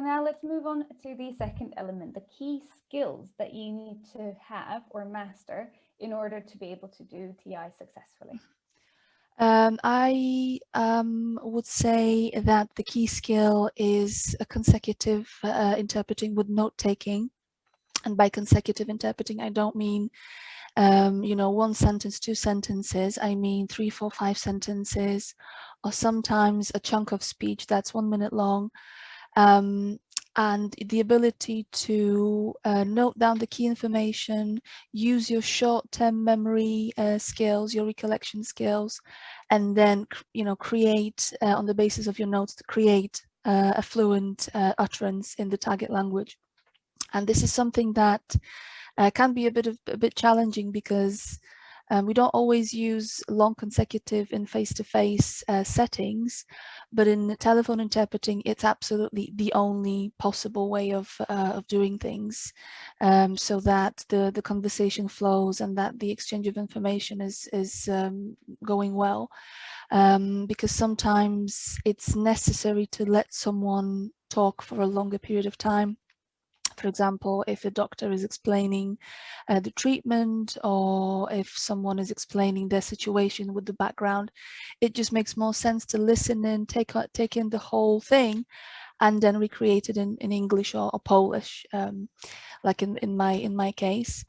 So now let's move on to the second element, the key skills that you need to have or master in order to be able to do TI successfully. I would say that the key skill is a consecutive interpreting with note taking. And by consecutive interpreting, I don't mean, one sentence, two sentences. I mean 3, 4, 5 sentences, or sometimes a chunk of speech that's 1 minute long. And the ability to note down the key information, use your short-term memory skills, your recollection skills, and then create on the basis of your notes to create a fluent utterance in the target language. And this is something that can be a bit challenging because we don't always use long consecutive in face-to-face settings, but in telephone interpreting, it's absolutely the only possible way of doing things, so that the conversation flows and that the exchange of information is going well. Because sometimes it's necessary to let someone talk for a longer period of time. For example, if a doctor is explaining the treatment, or if someone is explaining their situation with the background, it just makes more sense to listen and take in the whole thing and then recreate it in English or Polish, like in my case.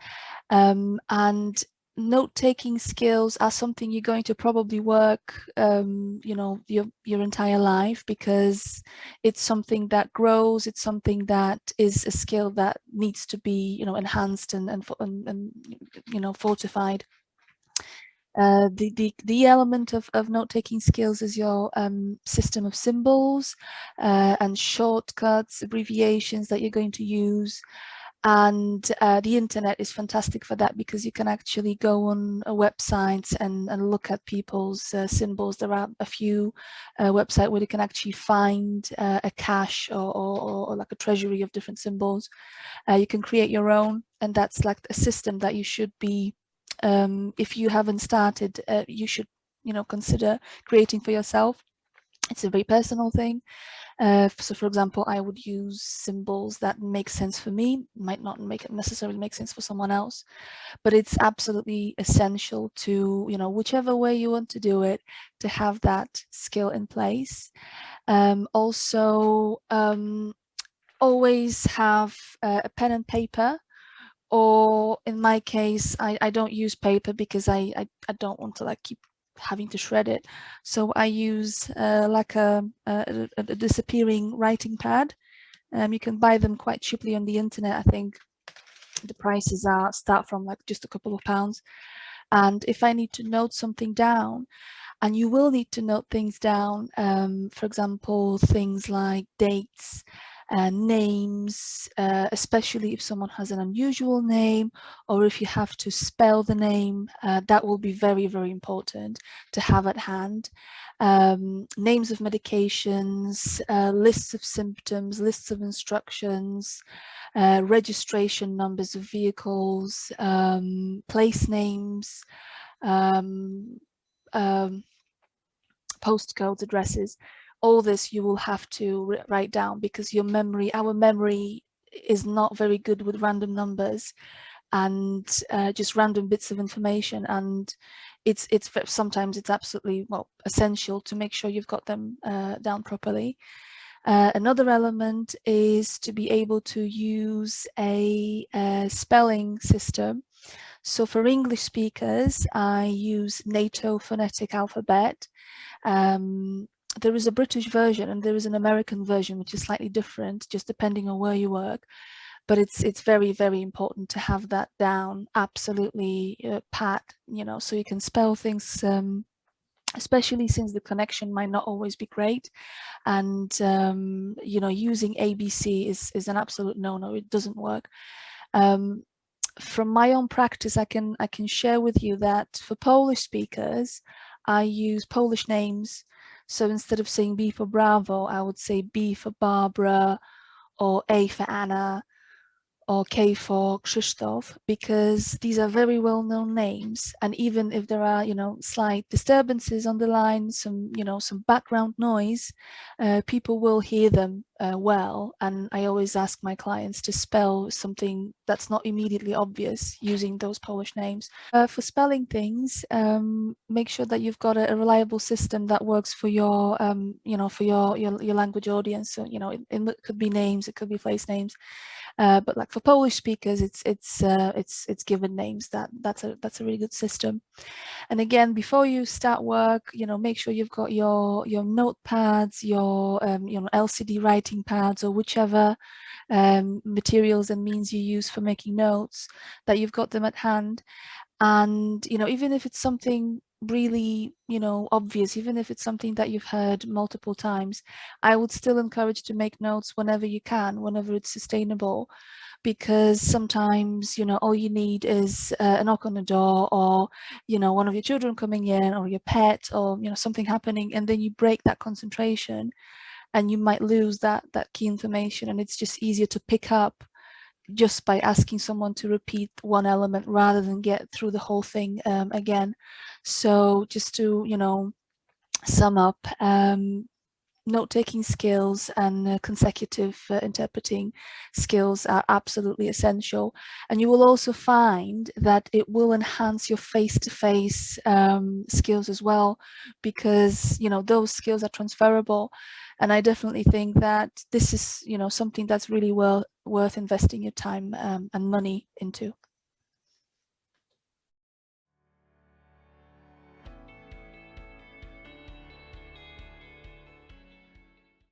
And note-taking skills are something you're going to probably work, your entire life, because it's something that grows. It's something that is a skill that needs to be, enhanced and fortified. The element of note-taking skills is your system of symbols and shortcuts, abbreviations that you're going to use. And the internet is fantastic for that, because you can actually go on a website and look at people's symbols. There are a few websites where you can actually find a cache or like a treasury of different symbols. You can create your own, and that's like a system that you should be, if you haven't started, you should consider creating for yourself. It's a very personal thing. So for example, I would use symbols that make sense for me, might not necessarily make sense for someone else, but it's absolutely essential to, whichever way you want to do it, to have that skill in place. Also, always have a pen and paper, or in my case, I don't use paper because I don't want to like keep having to shred it. So I use like a disappearing writing pad. You can buy them quite cheaply on the internet. I think the prices start from like just a couple of pounds. And if I need to note something down, and you will need to note things down, for example, things like dates, names, especially if someone has an unusual name, or if you have to spell the name, that will be very, very important to have at hand. Names of medications, lists of symptoms, lists of instructions, registration numbers of vehicles, place names, um, um, postcodes, addresses. All this you will have to write down, because our memory is not very good with random numbers and just random bits of information. And it's sometimes it's absolutely, well, essential to make sure you've got them down properly. Another element is to be able to use a spelling system. So for English speakers, I use NATO phonetic alphabet. There is a British version and there is an American version, which is slightly different, just depending on where you work. But it's very, very important to have that down absolutely pat, so you can spell things, especially since the connection might not always be great. And using ABC is an absolute no-no. It doesn't work. From my own practice, I can share with you that for Polish speakers, I use Polish names. So instead of saying B for Bravo, I would say B for Barbara, or A for Anna, or K for Krzysztof, because these are very well-known names, and even if there are, you know, slight disturbances on the line, some, you know, some background noise, people will hear them well. And I always ask my clients to spell something that's not immediately obvious using those Polish names. For spelling things, make sure that you've got a reliable system that works for your, you know, for your language audience. So, you know, it could be names, it could be place names. But like for Polish speakers, it's given names. That's a really good system. And again, before you start work, you know, make sure you've got your notepads, your LCD writing pads, or whichever materials and means you use for making notes, that you've got them at hand. And, you know, even if it's something really, you know, obvious, even if it's something that you've heard multiple times, I would still encourage to make notes whenever you can, whenever it's sustainable, because sometimes, you know, all you need is a knock on the door, or, you know, one of your children coming in, or your pet, or, you know, something happening, and then you break that concentration and you might lose that key information. And it's just easier to pick up just by asking someone to repeat one element rather than get through the whole thing again. So just to, you know, sum up, note-taking skills and consecutive interpreting skills are absolutely essential. And you will also find that it will enhance your face-to-face skills as well, because, you know, those skills are transferable. And I definitely think that this is, you know, something that's really worth investing your time and money into.